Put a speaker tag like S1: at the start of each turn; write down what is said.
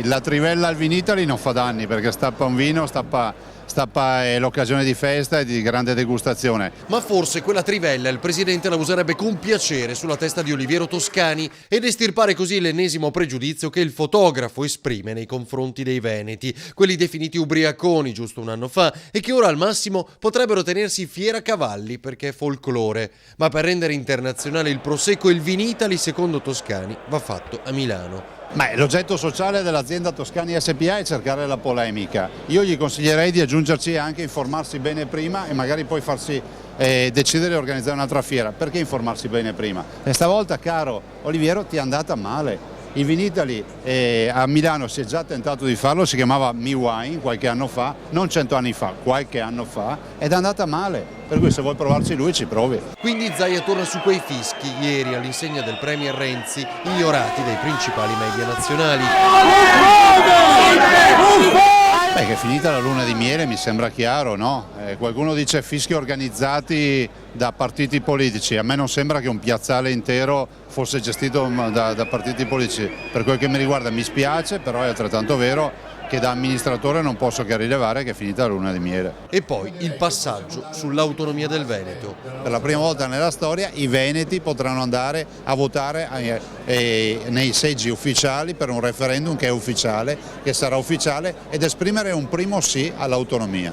S1: la trivella al Vinitaly non fa danni perché stappa un vino, stappa l'occasione di festa e di grande degustazione.
S2: Ma forse quella trivella il presidente la userebbe con piacere sulla testa di Oliviero Toscani ed estirpare così l'ennesimo pregiudizio che il fotografo esprime nei confronti dei veneti, quelli definiti ubriaconi giusto un anno fa e che ora al massimo potrebbero tenersi fieracavalli perché è folklore. Ma per rendere internazionale il Prosecco, il Vinitaly, secondo Toscani, va fatto a Milano.
S1: L'oggetto sociale dell'azienda Toscani SPA è cercare la polemica. Io gli consiglierei di aggiungerci anche informarsi bene prima e magari poi farsi decidere di organizzare un'altra fiera. Perché informarsi bene prima? E stavolta, caro Oliviero, ti è andata male. Il Vinitaly a Milano si è già tentato di farlo, si chiamava Mi Wine qualche anno fa, non 100 anni fa, qualche anno fa, ed è andata male, per cui se vuoi provarci lui ci provi.
S2: Quindi Zaia torna su quei fischi ieri all'insegna del premier Renzi, ignorati dai principali media nazionali.
S1: Che è finita la luna di miele mi sembra chiaro, no? Qualcuno dice fischi organizzati da partiti politici, a me non sembra che un piazzale intero fosse gestito da partiti politici, per quel che mi riguarda mi spiace, però è altrettanto vero che da amministratore non posso che rilevare che è finita la luna di miele.
S2: E poi il passaggio sull'autonomia del Veneto.
S1: Per la prima volta nella storia i veneti potranno andare a votare nei seggi ufficiali per un referendum che è ufficiale, che sarà ufficiale, ed esprimere un primo sì all'autonomia.